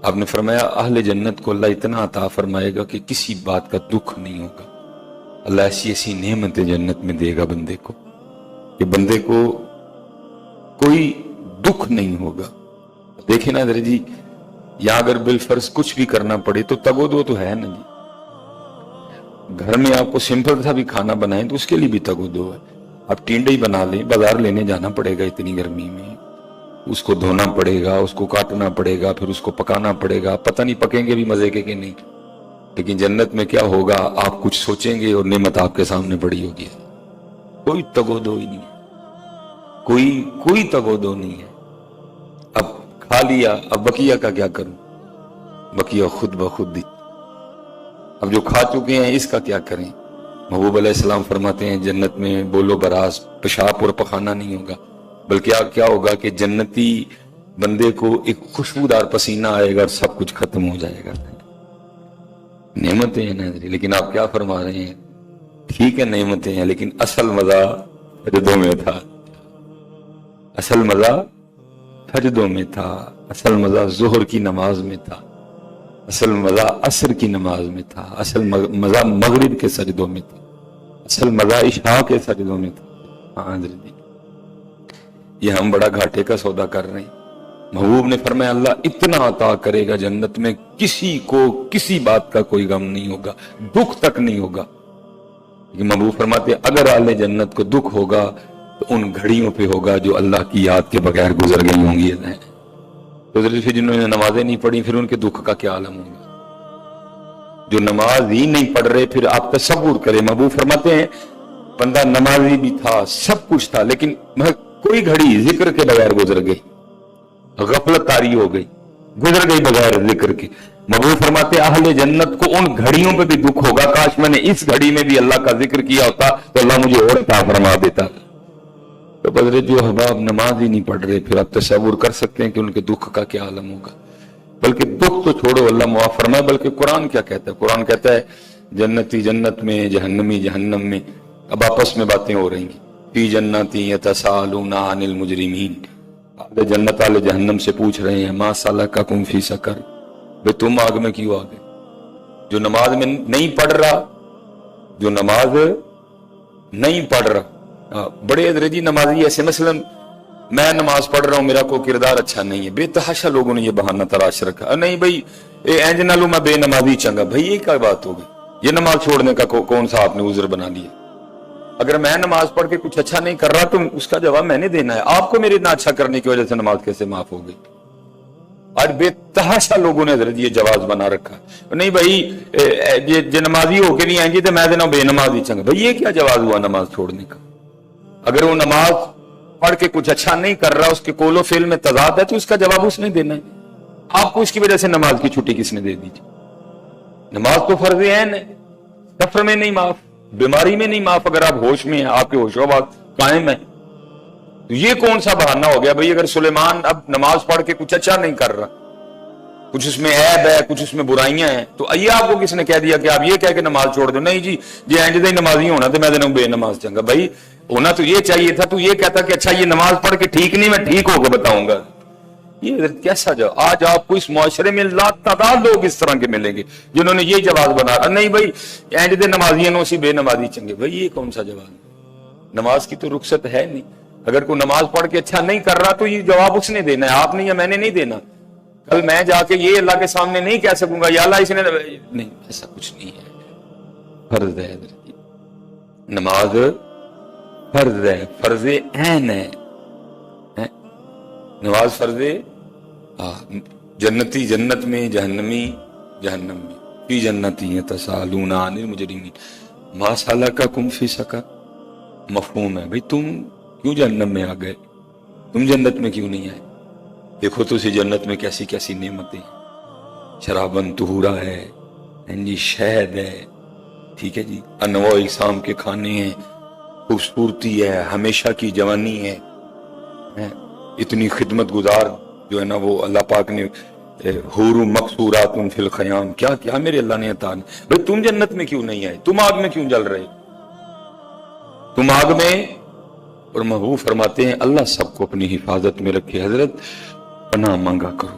آپ نے فرمایا اہل جنت کو اللہ اتنا عطا فرمائے گا کہ کسی بات کا دکھ نہیں ہوگا. اللہ ایسی ایسی نعمتیں جنت میں دے گا بندے کو کہ بندے کو کوئی دکھ نہیں ہوگا. دیکھیں نا حضرت جی، یا اگر بالفرض کچھ بھی کرنا پڑے تو تگو دو تو ہے نا جی. گھر میں آپ کو سمپل سا بھی کھانا بنائیں تو اس کے لیے بھی تگو دو ہے. آپ ٹینڈے ہی بنا لیں، بازار لینے جانا پڑے گا اتنی گرمی میں، اس کو دھونا پڑے گا، اس کو کاٹنا پڑے گا، پھر اس کو پکانا پڑے گا. پتہ نہیں پکیں گے بھی مزے کے کہ نہیں. لیکن جنت میں کیا ہوگا، آپ کچھ سوچیں گے اور نعمت آپ کے سامنے پڑی ہوگی. کوئی تگو دو ہی نہیں ہے، کوئی تگو دو نہیں ہے. اب کھا لیا، اب بقیہ کا کیا کروں؟ بقیہ خود بخود دی. اب جو کھا چکے ہیں اس کا کیا کریں؟ محبوب علیہ السلام فرماتے ہیں جنت میں بولو براز، پیشاب اور پخانہ نہیں ہوگا، بلکہ کیا ہوگا کہ جنتی بندے کو ایک خوشبودار پسینہ آئے گا اور سب کچھ ختم ہو جائے گا. نعمتیں ہیں نا، لیکن آپ کیا فرما رہے ہیں؟ ٹھیک ہے نعمتیں ہیں، لیکن اصل مزہ سجدوں میں تھا. اصل مزہ سجدوں میں تھا. اصل مزہ ظہر کی نماز میں تھا. اصل مزہ عصر کی نماز میں تھا. اصل مزہ مغرب کے سجدوں میں تھا. اصل مزہ عشاء کے سجدوں میں تھا. ہاں جی، یہ ہم بڑا گھاٹے کا سودا کر رہے ہیں. محبوب نے فرمایا اللہ اتنا عطا کرے گا جنت میں، کسی کو کسی بات کا کوئی غم نہیں ہوگا، دکھ تک نہیں ہوگا. لیکن محبوب فرماتے اگر اہل جنت کو دکھ ہوگا تو ان گھڑیوں پہ ہوگا جو اللہ کی یاد کے بغیر گزر گئی ہوں گی. تو پھر جنہوں نے نمازیں نہیں پڑھی پھر ان کے دکھ کا کیا عالم ہوگا. جو نماز ہی نہیں پڑھ رہے، پھر آپ تصور کریں. محبوب فرماتے ہیں بندہ نمازی بھی تھا، سب کچھ تھا، لیکن کوئی گھڑی ذکر کے بغیر گزر گئی، غفلت طاری ہو گئی، گزر گئی بغیر ذکر کے. محبوب فرماتے اہل جنت کو ان گھڑیوں پہ بھی دکھ ہوگا، کاش میں نے اس گھڑی میں بھی اللہ کا ذکر کیا ہوتا تو اللہ مجھے اور عطا فرما دیتا. تو بدرے جو احباب نماز ہی نہیں پڑھ رہے، پھر آپ تصور کر سکتے ہیں کہ ان کے دکھ کا کیا عالم ہوگا. بلکہ دکھ تو چھوڑو، اللہ معاف فرمائے. بلکہ قرآن کیا کہتا ہے؟ قرآن کہتا ہے جنتی جنت میں، جہنمی جہنم میں. اب آپس میں باتیں ہو رہی ہیں. فی جنتی یتساءلون عن المجرمین، اہل جنت اہل جہنم سے پوچھ رہے ہیں ما سلککم فی سقر، بھئی تم آگ میں کیوں آ گئے؟ جو نماز میں نہیں پڑھ رہا، جو نماز نہیں پڑھ رہا. بڑے حضرت جی نمازی ایسے، مثلا میں نماز پڑھ رہا ہوں، میرا کوئی کردار اچھا نہیں ہے، بے تحاشا لوگوں نے یہ بہانہ تراش رکھا. نہیں بھائی اینج نہ لو میں بے نمازی چنگا. بھائی یہ کیا بات ہو گئی؟ یہ نماز چھوڑنے کا کون سا آپ نے عذر بنا لیا؟ اگر میں نماز پڑھ کے کچھ اچھا نہیں کر رہا تو اس کا جواب میں نے دینا ہے. آپ کو میرے اتنا اچھا کرنے کی وجہ سے نماز کیسے معاف ہو گئی؟ اور بے تحاشا لوگوں نے حضرت یہ جواز بنا رکھا. نہیں بھائی یہ نمازی ہو کے نہیں آئیں گے تو میں دینا بے نمازی چنگا. بھائی یہ کیا جواز ہوا نماز چھوڑنے کا؟ اگر وہ نماز پڑھ کے کچھ اچھا نہیں کر رہا، اس کے قول و فعل میں تضاد ہے، تو اس کا جواب اس نے دینا ہے. آپ کو اس کی وجہ سے نماز کی چھٹی کس نے دے دی؟ نماز تو فرض عین ہے. سفر میں نہیں معاف، بیماری میں نہیں معاف، اگر آپ ہوش میں ہیں، آپ کے ہوش و حواس قائم ہے. یہ کون سا بہانہ ہو گیا بھئی؟ اگر سلیمان اب نماز پڑھ کے کچھ اچھا نہیں کر رہا، کچھ اس میں عیب ہے، کچھ اس میں برائیاں ہیں، تو یہ آپ کو کس نے کہہ دیا کہ آپ یہ کہہ کے نماز چھوڑ دو؟ نہیں جی اینج دے نمازی ہونا تو میں دے بے نماز چنگا. بھائی ہونا تو یہ چاہیے تھا، تو یہ کہتا کہ اچھا یہ نماز پڑھ کے ٹھیک نہیں، میں ٹھیک ہو کے بتاؤں گا. یہ حضرت کیسا جواب؟ آج آپ کو اس معاشرے میں لا تعداد لوگ اس طرح کے ملیں گے جنہوں نے یہ جواز بنا. نہیں بھائی اینج دے نمازی نو سی بے نمازی چنگے. بھائی یہ کون سا جواز؟ نماز کی تو رخصت ہے نہیں. اگر کوئی نماز پڑھ کے اچھا نہیں کر رہا تو یہ جواب اس نے دینا ہے، آپ نے یا میں نے نہیں دینا. کل میں جا کے یہ اللہ کے سامنے نہیں کہہ سکوں گا یا اللہ اس نے نہیں، ایسا کچھ نہیں ہے. فرض ہے نماز، فرض ہے، فرض عین ہے. نماز فرض. جنتی جنت میں، جہنمی جہنم میں. فی جنتی یتساءلون عن المجرمین ما سلککم فی سقر. مفہوم ہے بھئی تم کیوں جہنم میں آ گئے؟ تم جنت میں کیوں نہیں آئے؟ دیکھو تو اسی جنت میں کیسی کیسی نعمتیں. شرابن طہورا ہے جی، شہد ہے، ٹھیک ہے جی، انواع اقسام کے کھانے ہیں، خوبصورتی ہے، ہمیشہ کی جوانی ہے. اتنی خدمت گزار جو ہے نا وہ اللہ پاک نے حور مقصورات فی الخیام، کیا کیا میرے اللہ نے عطا. بھئی تم جنت میں کیوں نہیں آئے؟ تم آگ میں کیوں جل رہے؟ تم آگ میں. اور محبوب فرماتے ہیں اللہ سب کو اپنی حفاظت میں رکھے. حضرت پناہ مانگا کرو،